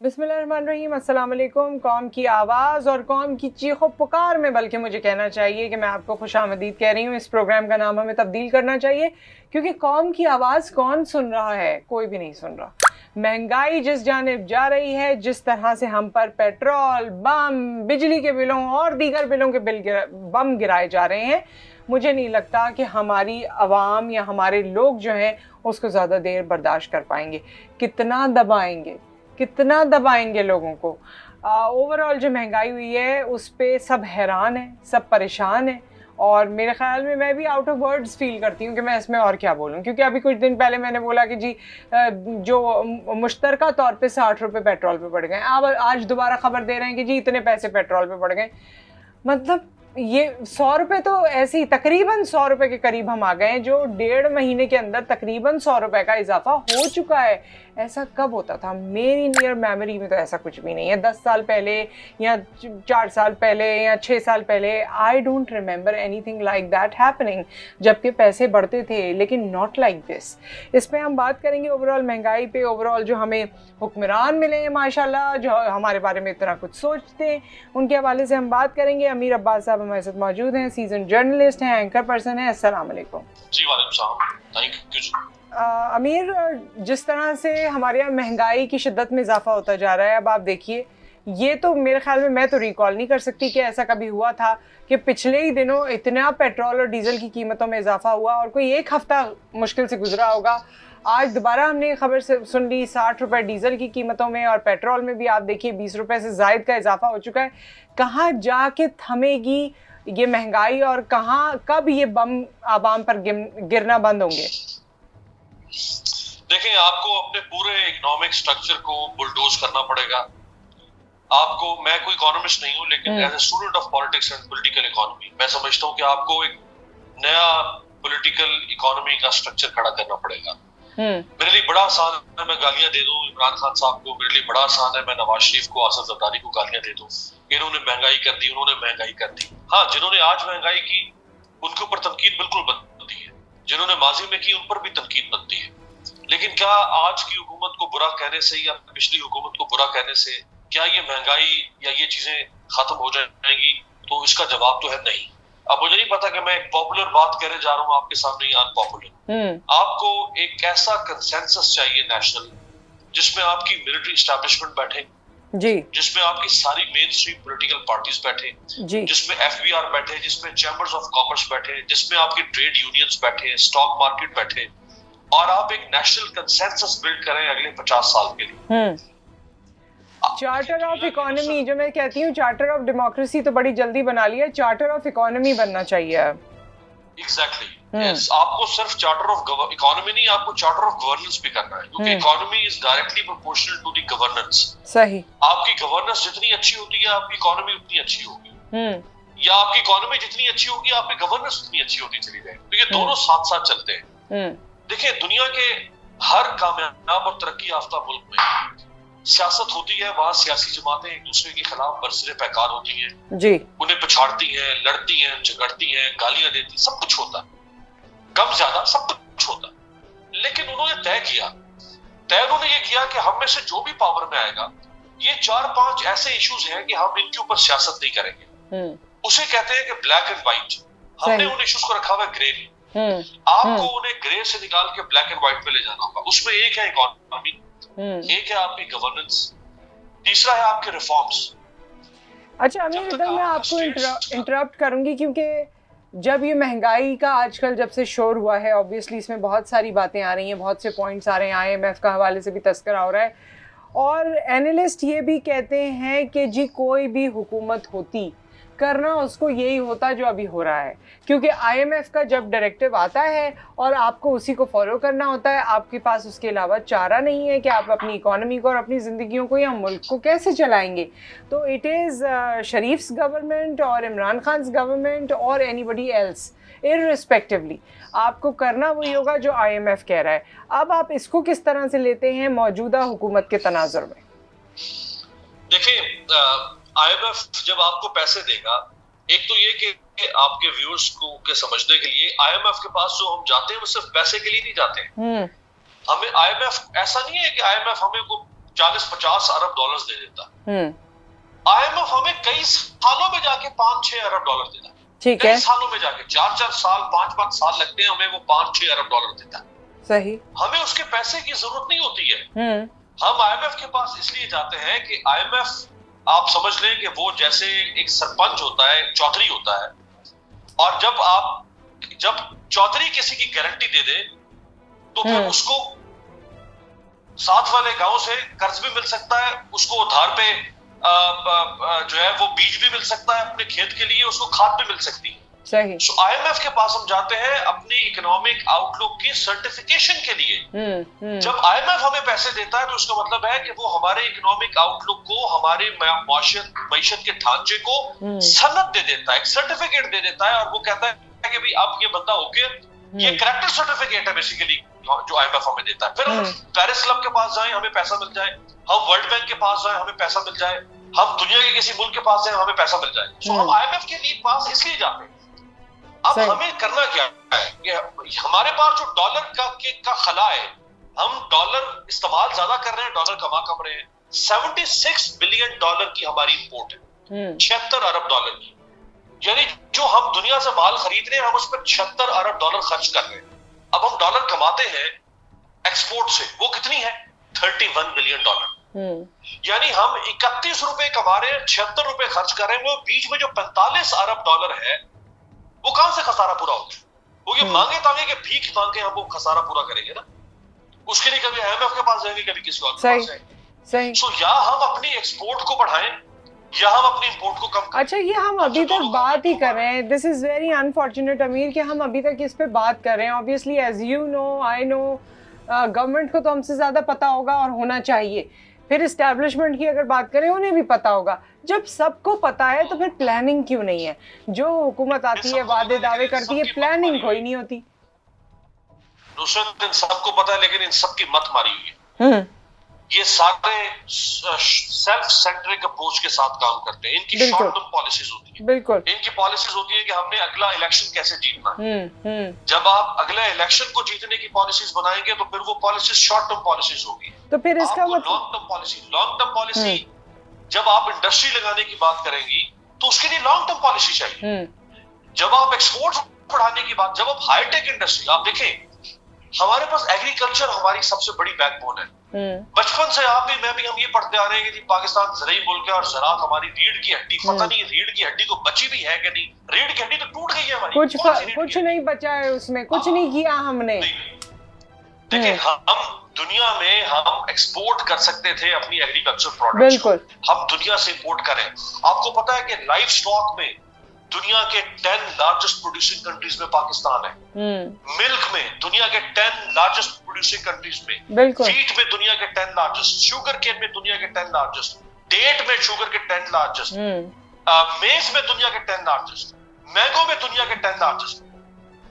बिस्मिल्लाहिर्रहमानिर्रहीम, अस्सलाम वालेकुम। कौम की आवाज़ और कौम की चीखो पुकार में बल्कि मुझे कहना चाहिए कि मैं आपको खुशामदीद कह रही हूँ। इस प्रोग्राम का नाम हमें तब्दील करना चाहिए, क्योंकि कौम की आवाज़ कौन सुन रहा है? कोई भी नहीं सुन रहा। महंगाई जिस जानिब जा रही है, जिस तरह से हम पर पेट्रोल, बम, बिजली के बिलों और दीगर बिलों के बम गिराए जा रहे हैं, मुझे नहीं लगता कि हमारी आवाम या हमारे लोग जो हैं उसको ज़्यादा देर बर्दाश्त कर पाएंगे। कितना दबाएंगे लोगों को। ओवरऑल जो महंगाई हुई है उस पर सब हैरान है, सब परेशान है, और मेरे ख्याल में मैं भी आउट ऑफ वर्ड्स फील करती हूँ कि मैं इसमें और क्या बोलूँ। क्योंकि अभी कुछ दिन पहले मैंने बोला कि जी जो मुश्तरका तौर पे 60 रुपये पेट्रोल पे बढ़ गए, अब आज दोबारा खबर दे रहे हैं कि जी इतने पैसे पेट्रोल पे बढ़ गए। मतलब ये 100 रुपये तो ऐसे ही तकरीबन 100 रुपये के करीब हम आ गए हैं, जो 1.5 महीने के अंदर तकरीबन 100 रुपये का इजाफा हो चुका है। ऐसा कब होता था? मेरी नियर मेमोरी में तो ऐसा कुछ भी नहीं है। 10 साल पहले या 4 साल पहले या 6 साल पहले I don't remember anything like that happening, जबकि पैसे बढ़ते थे, लेकिन नॉट लाइक दिस। इस पर हम बात करेंगे ओवरऑल महंगाई पे, ओवरऑल जो हमें हुक्मरान मिले हैं माशाल्लाह, जो हमारे बारे में इतना कुछ सोचते हैं, उनके हवाले से हम बात करेंगे। अमीर अब्बास साहब हमारे साथ मौजूद हैं, सीजन जर्नलिस्ट हैं, एंकर पर्सन हैं। अस्सलाम वालेकुम। जी वालेकुम सलाम, थैंक यू। अमीर, जिस तरह से हमारे यहाँ महंगाई की शिद्दत में इजाफा होता जा रहा है, अब आप देखिए, ये तो मेरे ख्याल में मैं तो रिकॉल नहीं कर सकती कि ऐसा कभी हुआ था कि पिछले ही दिनों इतना पेट्रोल और डीजल की कीमतों में इजाफा हुआ, और कोई एक हफ्ता मुश्किल से गुजरा होगा। आज दोबारा हमने खबर से सुन ली 60 रुपये डीजल की कीमतों में, और पेट्रोल में भी आप देखिए 20 रुपये से ज़ायद का इजाफा हो चुका है। कहाँ जाके थमेगी ये महंगाई, और कहाँ कब ये बम आवाम पर गिरना बंद होंगे? देखिए, आपको अपने पूरे इकोनॉमिक स्ट्रक्चर को बुलडोज करना पड़ेगा। आपको, मैं कोई इकोनॉमिस्ट नहीं हूँ, लेकिन as a student of politics and political economy मैं समझता हूँ कि आपको एक नया पॉलिटिकल इकोनॉमी का स्ट्रक्चर खड़ा करना पड़ेगा। मेरे लिए बड़ा आसान है मैं गालियां दे दूं इमरान खान साहब को, मेरे लिए बड़ा आसान है मैं नवाज शरीफ को, आसिफ जरदारी को गालियां दे दूं। इन्होंने महंगाई कर दी, उन्होंने महंगाई कर दी। हाँ, जिन्होंने आज महंगाई की उनके ऊपर तनकीद बिल्कुल बनती है, जिन्होंने माजी में की उन पर भी तनकीद बनती है। लेकिन क्या आज की हुकूमत को बुरा कहने से या पिछली हुकूमत को बुरा कहने से क्या ये महंगाई या ये चीजें खत्म हो जाएंगी? तो इसका जवाब तो है नहीं। अब मुझे नहीं पता कि मैं एक पॉपुलर बात कहने जा रहा हूँ आपके सामने या अनपॉपुलर। आपको एक ऐसा कंसेंसस चाहिए नेशनल, जिसमें आपकी मिलिट्री एस्टैब्लिशमेंट बैठे जी, जिसमें आपकी सारी मेन स्ट्रीम पॉलिटिकल पार्टीज बैठे जी, जिसमें एफबीआर बैठे, जिसमें चैम्बर्स ऑफ कॉमर्स बैठे, जिसमें आपकी ट्रेड यूनियंस बैठे, स्टॉक मार्केट बैठे, और आप एक नेशनल कंसेंसस बिल्ड करें अगले 50 साल के लिए। चार्टर ऑफ इकोनॉमी, जो मैं कहती हूँ चार्टर ऑफ डेमोक्रेसी तो बड़ी जल्दी बना लिया, चार्टर ऑफ इकोनॉमी बनना चाहिए। Exactly, yes. आपको सिर्फ चार्टर ऑफ इकोनॉमी नहीं, आपको चार्टर ऑफ गवर्नेंस भी करना है, क्योंकि economy is directly proportional to the governance. सही। आपकी गवर्नेंस जितनी अच्छी होती है, आपकी इकोनॉमी उतनी अच्छी होगी, या आपकी इकोनॉमी जितनी अच्छी होगी, आपकी गवर्नेंस उतनी अच्छी होती चली जाएगी। तो ये दोनों साथ साथ चलते हैं। देखिए, दुनिया के हर कामयाब और तरक्की याफ्ता मुल्क में सियासत होती है, वहां सियासी जमातें एक दूसरे के खिलाफ बरसरे पैकार होती हैं जी, उन्हें पछाड़ती हैं, लड़ती हैं, झगड़ती हैं, गालियां देती, सब कुछ होता है, कम ज्यादा सब कुछ होता है। लेकिन उन्होंने तय उन्होंने ये किया कि हम में से जो भी पावर में आएगा, ये 4-5 ऐसे इश्यूज हैं कि हम इनके ऊपर सियासत नहीं करेंगे। उसे कहते हैं कि ब्लैक एंड व्हाइट। हमने उन इश्यूज को रखा हुआ है ग्रे में। आपको उन्हें ग्रे से निकाल के ब्लैक एंड व्हाइट पे ले जाना होगा। उसमें एक है इकोनॉमी, एक है आपकी गवर्नेंस, तीसरा है आपके रिफॉर्म्स। अच्छा अमीर, इधर मैं आपको इंटरप्ट करूंगी, क्योंकि जब ये महंगाई का आजकल जब से शोर हुआ है, ऑब्वियसली इसमें बहुत सारी बातें आ रही हैं, बहुत से पॉइंट्स आ रहे हैं, IMF का हवाले से भी तस्करा हो रहा है, और एनालिस्ट ये भी कहते हैं कि जी कोई भी हुकूमत होती, करना उसको यही होता जो अभी हो रहा है, क्योंकि IMF का जब डायरेक्टिव आता है और आपको उसी को फॉलो करना होता है, आपके पास उसके अलावा चारा नहीं है कि आप अपनी इकोनॉमी को और अपनी ज़िंदगियों को या मुल्क को कैसे चलाएंगे। तो इट इज़ शरीफ्स गवर्नमेंट और इमरान खान गवर्नमेंट और एनीबडी एल्स, इररिस्पेक्टिवली आपको करना वही होगा जो IMF कह रहा है। अब आप इसको किस तरह से लेते हैं मौजूदा हुकूमत के तनाजुर में? देखिए, IMF जब आपको पैसे देगा, एक तो ये कि आपके व्यूअर्स को के समझने के लिए, IMF के पास जो हम जाते हैं वो सिर्फ पैसे के लिए नहीं जाते हैं। हमें IMF ऐसा नहीं है कि IMF हमें को 40-50 अरब डॉलर्स दे देता। IMF हमें कई सालों में जाके 5-6 अरब डॉलर देता है। ठीक कई है, सालों में जाके 4-4 साल 5-5 साल लगते हैं हमें, वो 5-6 अरब डॉलर देता है। सही। हमें उसके पैसे की जरूरत नहीं होती है। हम IMF के पास इसलिए जाते हैं कि IMF, आप समझ लें कि वो जैसे एक सरपंच होता है, चौधरी होता है, और जब चौधरी किसी की गारंटी दे दे तो फिर उसको साथ वाले गांव से कर्ज भी मिल सकता है, उसको उधार पे जो है वो बीज भी मिल सकता है अपने खेत के लिए, उसको खाद भी मिल सकती है। सही। So, IMF के पास हम जाते हैं अपनी इकोनॉमिक आउटलुक की सर्टिफिकेशन के लिए। जब IMF हमें पैसे देता है तो उसका मतलब है कि वो हमारे इकोनॉमिक आउटलुक को, हमारे मईशत के ढांचे को सनद दे देता है, एक सर्टिफिकेट दे देता है, और वो कहता है कि भाई अब ये बंदा ओके, ये करेक्टर सर्टिफिकेट है बेसिकली जो IMF हमें देता है। फिर हम पेरिस क्लब के पास जाएं हमें पैसा मिल जाए, हम वर्ल्ड बैंक के पास जाएं हमें पैसा मिल जाए, हम दुनिया के किसी मुल्क के पास जाएं हमें पैसा मिल जाए। सो हम IMF के लिए पास इसलिए जाते हैं। अब हमें करना क्या है कि हमारे पास जो डॉलर का खला है, हम डॉलर इस्तेमाल ज्यादा कर रहे हैं, डॉलर कमा कम रहे हैं। 76 बिलियन डॉलर की हमारी इंपोर्ट है, 76 अरब डॉलर की, यानी जो हम दुनिया से माल खरीद रहे हैं हम उस पर 76 अरब डॉलर खर्च कर रहे हैं। अब हम डॉलर कमाते हैं एक्सपोर्ट से, वो कितनी है? 31 बिलियन डॉलर। यानी हम 31 रुपए कमा रहे हैं, 76 रुपए खर्च कर रहे हैं, वो बीच में जो 45 अरब डॉलर है वो कहां से खसारा पूरा होगा? वो ये मांगे तांगे के भीख मांगे हम वो खसारा पूरा करेंगे ना, उसके लिए कभी IMF के पास जाएंगे, कभी किसी और के पास जाएंगे। सो या हम अपनी एक्सपोर्ट को बढ़ाएं या हम अपनी इंपोर्ट को कम करें। अच्छा, ये हम अभी तक बात ही कर रहे हैं। दिस इज वेरी अनफॉर्चुनेट अमीर कि हम अभी तक इस पे बात कर रहे हैं। Obviously as you know, I know, government को तो हमसे ज्यादा पता होगा और होना चाहिए। फिर एस्टैब्लिशमेंट की अगर बात करें उन्हें भी पता होगा। जब सबको पता है तो फिर प्लानिंग क्यों नहीं है? जो हुकूमत आती है वादे दावे करती है, प्लानिंग कोई नहीं होती। नुसरत, इन सबको पता है लेकिन इन सबकी मत मारी हुई है। ये सारे सेल्फ सेंट्रिक अप्रोच के साथ काम करते हैं। इनकी शॉर्ट टर्म पॉलिसीज होती है। बिल्कुल, इनकी पॉलिसीज होती है कि हमने अगला इलेक्शन कैसे जीतना है। जब आप अगले इलेक्शन को जीतने की पॉलिसीज बनाएंगे तो फिर वो पॉलिसीज शॉर्ट टर्म पॉलिसीज होगी। तो फिर इसका मतलब लॉन्ग टर्म पॉलिसी जब आप इंडस्ट्री लगाने की बात करेंगी तो उसके लिए लॉन्ग टर्म पॉलिसी चाहिए। जब आप एक्सपोर्ट बढ़ाने की बात, जब आप हाईटेक इंडस्ट्री, आप देखें हमारे पास एग्रीकल्चर हमारी सबसे बड़ी बैकबोन है। बचपन से आप भी मैं भी हम ये पढ़ते आ रहे हैं कि पाकिस्तान ज़राई मुल्क है और ज़राअत हमारी रीढ़ की हड्डी। पता नहीं रीढ़ की हड्डी को बची भी है कि नहीं, रीढ़ की हड्डी तो टूट गई है हमारी। कुछ नहीं बचा है उसमें, कुछ नहीं किया हमने। देखिए, हम दुनिया में हम एक्सपोर्ट कर सकते थे अपनी एग्रीकल्चर प्रोडक्ट्स। बिल्कुल, हम दुनिया से इंपोर्ट करें। आपको पता है कि लाइव स्टॉक में दुनिया के 10 लार्जेस्ट प्रोड्यूसिंग कंट्रीज में पाकिस्तान है। मिल्क में दुनिया के 10 लार्जेस्ट प्रोड्यूसिंग कंट्रीज में, फीट में दुनिया के 10 लार्जेस्ट, शुगर केन में दुनिया के 10 लार्जेस्ट, डेट में शुगर के 10 लार्जेस्ट, मेज में दुनिया के 10 लार्जेस्ट, मैंगो में दुनिया के 10 लार्जेस्ट।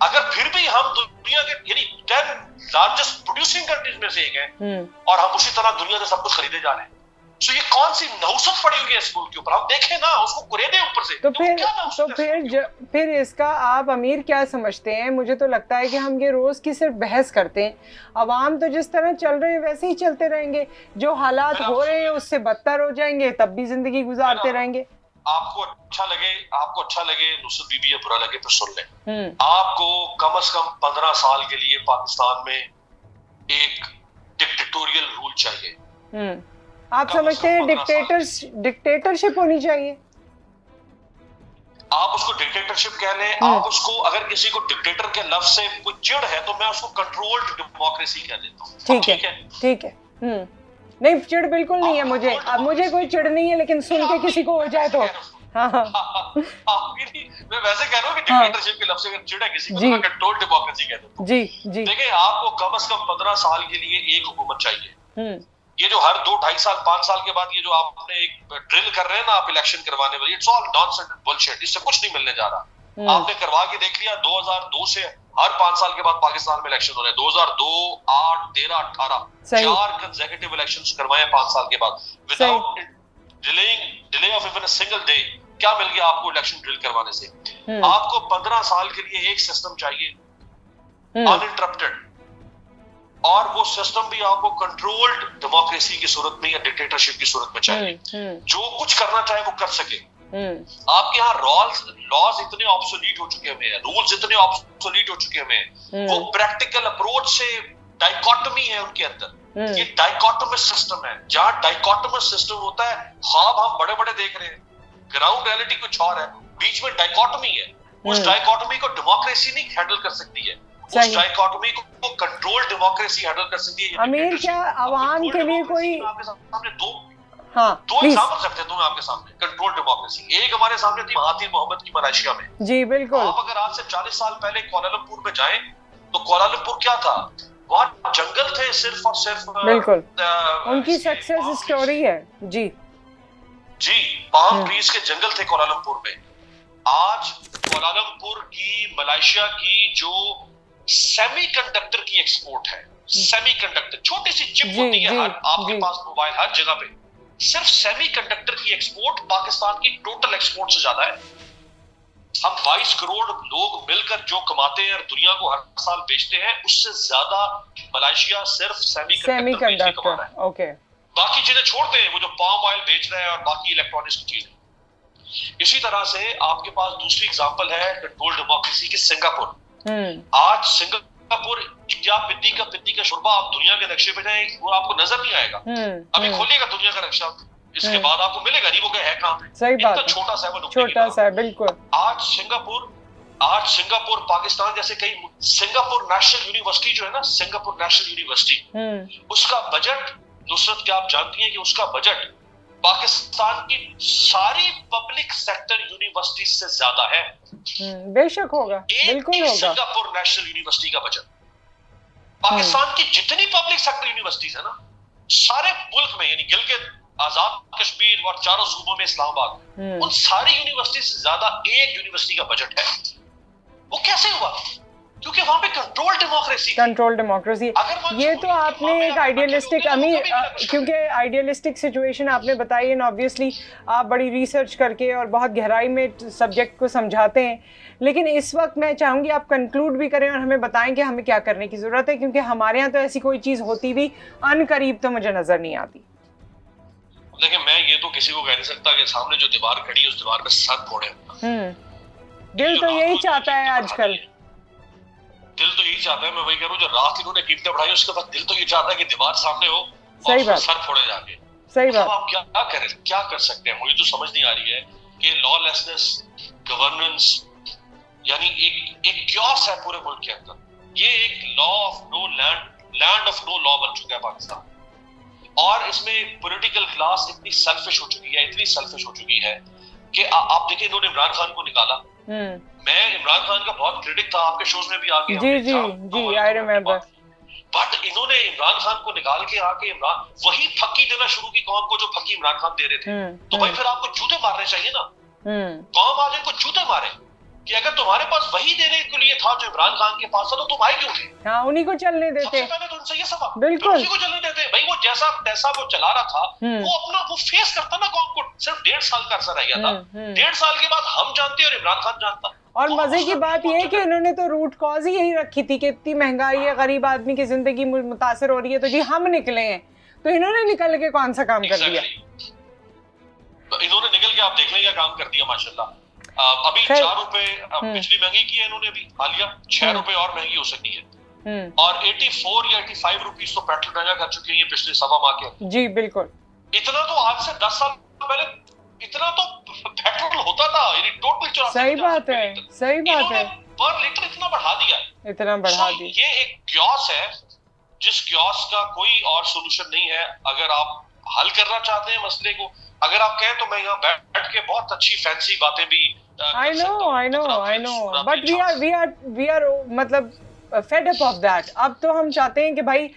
अगर फिर भी हम दुनिया के यानी 10 लार्जेस्ट प्रोड्यूसिंग कंट्रीज में से एक हैं और हम उसी तरह दुनिया से सब कुछ खरीदे जा रहे हैं, तो ये कौन सी नौसत पड़ी हुई है इस मुल्क के ऊपर? हम देखें ना, उसको कुरेदे ऊपर से। तो फिर इसका आप अमीर क्या समझते हैं? मुझे तो लगता है कि हम ये रोज की सिर्फ बहस करते हैं। अवाम तो जिस तरह चल रहे हैं वैसे ही चलते रहेंगे, जो हालात हो रहे हैं उससे बदतर हो जाएंगे, तब भी जिंदगी गुजारते रहेंगे। आपको अच्छा लगे नुसरत बीबी, या बुरा लगे तो सुन लें। आपको कम से कम 15 साल के लिए पाकिस्तान में एक डिक्टेटोरियल रूल चाहिए। आप समझते हैं डिक्टेटरशिप होनी चाहिए? आप उसको डिक्टेटरशिप कह लें, आप उसको, अगर किसी को डिक्टेटर के लफ्ज से कोई चिढ़ है तो मैं उसको कंट्रोल्ड डेमोक्रेसी कह देता हूं। ठीक है। नहीं, चिढ़ बिल्कुल नहीं है मुझे। अब मुझे कोई चिढ़ नहीं है, लेकिन सुन के किसी को हो जाए तो मैं वैसे कह रहा हूँ कि डिक्टेटरशिप के लफ्ज से चिढ़ है किसी को तो मैं कंट्रोल्ड डेमोक्रेसी कह देता हूं। जी। देखिए, आपको कम से कम 15 साल के लिए एक हुकूमत चाहिए। ये जो हर 2, 2.5 साल, 5 साल के बाद ये जो आपने एक ड्रिल कर रहे हैं ना आप इलेक्शन करवाने वाली, it's all nonsense and bullshit. इससे कुछ नहीं मिलने जा रहा। आपने करवा के देख लिया, 2002 से हर 5 साल के बाद पाकिस्तान में इलेक्शन हो रहे हैं। 2002, 8, 13, 18 4 कंसेक्यूटिव इलेक्शंस करवाए 5 साल के बाद without delay of even a single day. क्या मिल गया आपको इलेक्शन ड्रिल करवाने से? आपको 15 साल के लिए एक सिस्टम चाहिए अनइंटरप्टेड, और वो सिस्टम भी आपको कंट्रोल्ड डेमोक्रेसी की सूरत में या डिक्टेटरशिप की सूरत में चाहिए, जो कुछ करना चाहे वो कर सके। आपके यहाँ लॉज इतने ऑब्सोलीट हो चुके हैं, रूल्स इतने ऑब्सोलीट हो चुके हैं, वो प्रैक्टिकल अप्रोच से डाइकोटमी है उनके अंदर। ये डाइकोटमस सिस्टम है, जहां डाइकोटमस सिस्टम होता है, ख्वाब हम बड़े बड़े देख रहे हैं, ग्राउंड रियलिटी कुछ और है, बीच में डाइकोटमी है। उस डाइकोटमी को डेमोक्रेसी नहीं हैंडल कर सकती है, उस डाइकोटमी को कंट्रोल डेमोक्रेसी हैंडल कर सकती है। अमीर, क्या आवाम के लिए कोई सामने दो एग्जाम्पल रखते हैं आपके सामने कंट्रोल डेमोक्रेसी। एक हमारे सामने थी महातिर मोहम्मद की मलेशिया में। जी बिल्कुल। आप अगर आज से 40 साल पहले कुआलालंपुर में जाएं तो कुआलालंपुर क्या था, वहाँ जंगल थे सिर्फ और सिर्फ। बिल्कुल, उनकी सक्सेस स्टोरी है। जी जी, पाम ट्रीज के जंगल थे कुआलालंपुर में। आज कुआलालंपुर की मलेशिया की जो सेमीकंडक्टर की एक्सपोर्ट है, सेमीकंडक्टर छोटी सी चिप होती है आपके पास मोबाइल हर जगह पे, सिर्फ सेमीकंडक्टर की एक्सपोर्ट पाकिस्तान की टोटल एक्सपोर्ट से ज्यादा है। हम 22 करोड़ लोग मिलकर जो कमाते हैं और दुनिया को हर साल बेचते हैं, उससे ज्यादा मलेशिया सिर्फ सेमीकंडक्टर कमा रहा है। ओके, बाकी चीजें छोड़ते हैं, वो जो पाम ऑयल बेच रहे हैं और बाकी इलेक्ट्रॉनिक्स की चीजें। इसी तरह से आपके पास दूसरी एग्जांपल है कंट्रोल डेमोक्रेसी की, सिंगापुर। आज सिंगापुर क्या पिद्दी का शुरबा, आप दुनिया के नक्शे पे जाए वो आपको नजर नहीं आएगा। अभी खोलिएगा दुनिया का नक्शा, इसके बाद आपको मिलेगा नहीं, वो है कहाँ पे। सही बात है, छोटा सा है, छोटा सा है, बिल्कुल। आज सिंगापुर पाकिस्तान जैसे कई, सिंगापुर नेशनल यूनिवर्सिटी जो है ना, सिंगापुर नेशनल यूनिवर्सिटी, उसका बजट, नुसरत क्या आप जानती हैं कि उसका बजट पाकिस्तान की सारी पब्लिक सेक्टर यूनिवर्सिटी से ज्यादा है। बेशक होगा, बिल्कुल होगा। सिंगापुर नेशनल यूनिवर्सिटी का बजट पाकिस्तान की जितनी पब्लिक सेक्टर यूनिवर्सिटीज है ना, सारे मुल्क में, यानी गिलगित, आजाद कश्मीर और चारों सूबों में इस्लामाबाद, उन सारी यूनिवर्सिटी से ज्यादा एक यूनिवर्सिटी का बजट है। वो कैसे हुआ? क्योंकि वहां पे कंट्रोल डेमोक्रेसी। ये तो आपने एक आइडियलिस्टिक, अमीर, क्योंकि आइडियलिस्टिक सिचुएशन आपने बताई है, ऑब्वियसली आप बड़ी रिसर्च करके और बहुत गहराई में सब्जेक्ट को समझाते हैं, लेकिन इस वक्त मैं चाहूँगी आप कंक्लूड भी करें और हमें बताएं कि हमें क्या करने की ज़रूरत है, क्योंकि हमारे यहाँ तो ऐसी कोई चीज़ होती भी अनकरीब तो मुझे नज़र नहीं आती। देखिए, मैं ये तो किसी को कह नहीं सकता कि सामने जो दीवार खड़ी है उस दीवार पे सर फोड़े। दिल तो यही चाहता है आजकल, दिल तो यही चाहता है, मैं वही कह रहा हूँ, जो रात इन्होंने कीमतें बढ़ाई उसके बाद दिल तो ये चाहता है कि दीवार सामने हो और सर फोड़े जाके। सही बात। आप क्या करें, क्या कर सकते हैं? मुझे तो समझ नहीं आ रही है कि लॉलेसनेस, गवर्नेंस, यानी एक क्योस है पूरे मुल्क के अंदर। ये एक लैंड ऑफ नो लॉ बन चुका है पाकिस्तान, और इसमें पॉलिटिकल क्लास इतनी सेल्फिश हो चुकी है कि आप देखिए, इन्होंने इमरान खान को निकाला। मैं इमरान खान का बहुत क्रिटिक था, आपके शोज में भी आ गया। जी आई रिमेंबर। बट इन्होंने इमरान खान को निकाल के आके वही फक्की देना शुरू की कौम को जो फक्की इमरान खान दे रहे थे। तो भाई फिर आपको जूते मारने चाहिए ना, कौम आज इनको जूते मारे कि अगर तुम्हारे पास वही देने के लिए था जो इमरान खान के पास था, तो तुम आए क्यों थे? हाँ, उन्हीं को चलने देते। सबसे पहले तो उनसे ये सवाल, बिल्कुल उन्हीं को चलने देते भाई। वो जैसा वो चला रहा था, वो फेस करता ना कौम को। सिर्फ 1.5 साल का अरसा रह गया था, 1.5 साल के बाद हम जानते और इमरान खान जानता। और मजे की बात यह है कि इन्होंने तो रूट कॉज ही यही रखी थी कि इतनी महंगाई है, गरीब आदमी की जिंदगी मुतासर हो रही है, तो जी हम निकले हैं। तो इन्होंने निकल के कौन सा काम कर दिया? इन्होंने निकल के आप देख लें क्या काम कर दिया, माशाल्लाह। अभी 4 रुपए बिजली महंगी की है इन्होंने, अभी हालिया 6 रुपए और महंगी हो सकती है। और 84 या 85 रुपीज तो पेट्रोल महंगा कर चुके हैं ये पिछले सवा माह के। जी बिल्कुल। इतना तो आज से 10 साल पहले इतना तो पेट्रोल होता था, यानी टोटल। सही बात है, सही बात है। पर लीटर इतना बढ़ा दिया, इतना बढ़ा दिया। ये एक क्योस है, जिस क्योस का कोई और सोल्यूशन नहीं है। अगर आप हल करना चाहते हैं मसले को, अगर आप कहें तो मैं यहाँ बैठ के बहुत अच्छी फैंसी बातें भी I know, but we are मतलब fed up of that। अब तो हम चाहते हैं कि भाई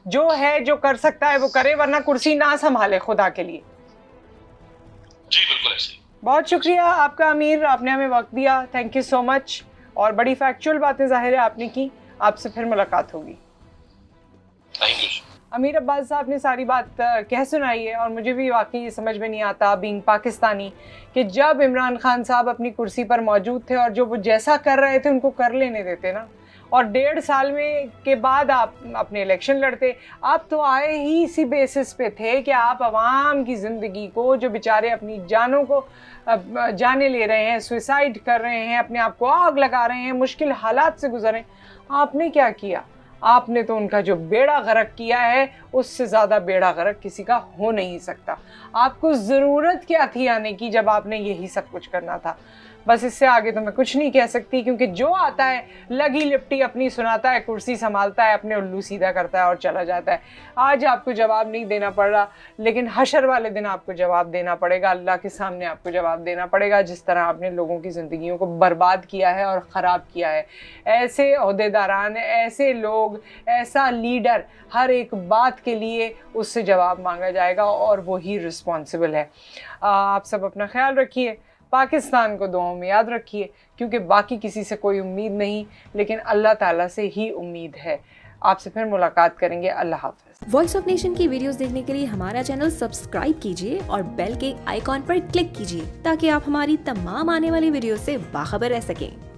जो है, जो कर सकता है वो करे, वरना कुर्सी ना संभाले खुदा के लिए। जी बिल्कुल ऐसे। बहुत शुक्रिया आपका अमीर, आपने हमें वक्त दिया, थैंक यू सो मच। और बड़ी फैक्चुअल बातें ज़ाहिर है आपने की। आपसे फिर मुलाकात होगी। Thank you. अमीर अब्बास साहब ने सारी बात कह सुनाई है, और मुझे भी वाकई समझ में नहीं आता बीइंग पाकिस्तानी कि जब इमरान खान साहब अपनी कुर्सी पर मौजूद थे और जो वो जैसा कर रहे थे उनको कर लेने देते ना, और 1.5 साल में के बाद आप अपने इलेक्शन लड़ते। आप तो आए ही इसी बेसिस पे थे कि आप आवाम की ज़िंदगी को, जो बेचारे अपनी जानों को जाने ले रहे हैं, सुसाइड कर रहे हैं, अपने आप को आग लगा रहे हैं, मुश्किल हालात से गुजर रहे हैं, आपने क्या किया? आपने तो उनका जो बेड़ा गर्क किया है, उससे ज़्यादा बेड़ा गर्क किसी का हो नहीं सकता। आपको ज़रूरत क्या थी आने की जब आपने यही सब कुछ करना था? बस इससे आगे तो मैं कुछ नहीं कह सकती, क्योंकि जो आता है लगी लिपटी अपनी सुनाता है, कुर्सी संभालता है, अपने उल्लू सीधा करता है और चला जाता है। आज आपको जवाब नहीं देना पड़ रहा, लेकिन हशर वाले दिन आपको जवाब देना पड़ेगा, अल्लाह के सामने आपको जवाब देना पड़ेगा, जिस तरह आपने लोगों की ज़िंदगियों को बर्बाद किया है और ख़राब किया है। ऐसे ओहदेदारान, ऐसे लोग, ऐसा लीडर, हर एक बात के लिए उससे जवाब मांगा जाएगा और वही रिस्पॉन्सिबल है। आप सब अपना ख्याल रखिए, पाकिस्तान को दुआओं में याद रखिए, क्योंकि बाकी किसी से कोई उम्मीद नहीं, लेकिन अल्लाह ताला से ही उम्मीद है। आपसे फिर मुलाकात करेंगे। अल्लाह हाफ़िज़। वॉइस ऑफ नेशन की वीडियोस देखने के लिए हमारा चैनल सब्सक्राइब कीजिए और बेल के आइकॉन पर क्लिक कीजिए ताकि आप हमारी तमाम आने वाली वीडियो से बाखबर रह सकें।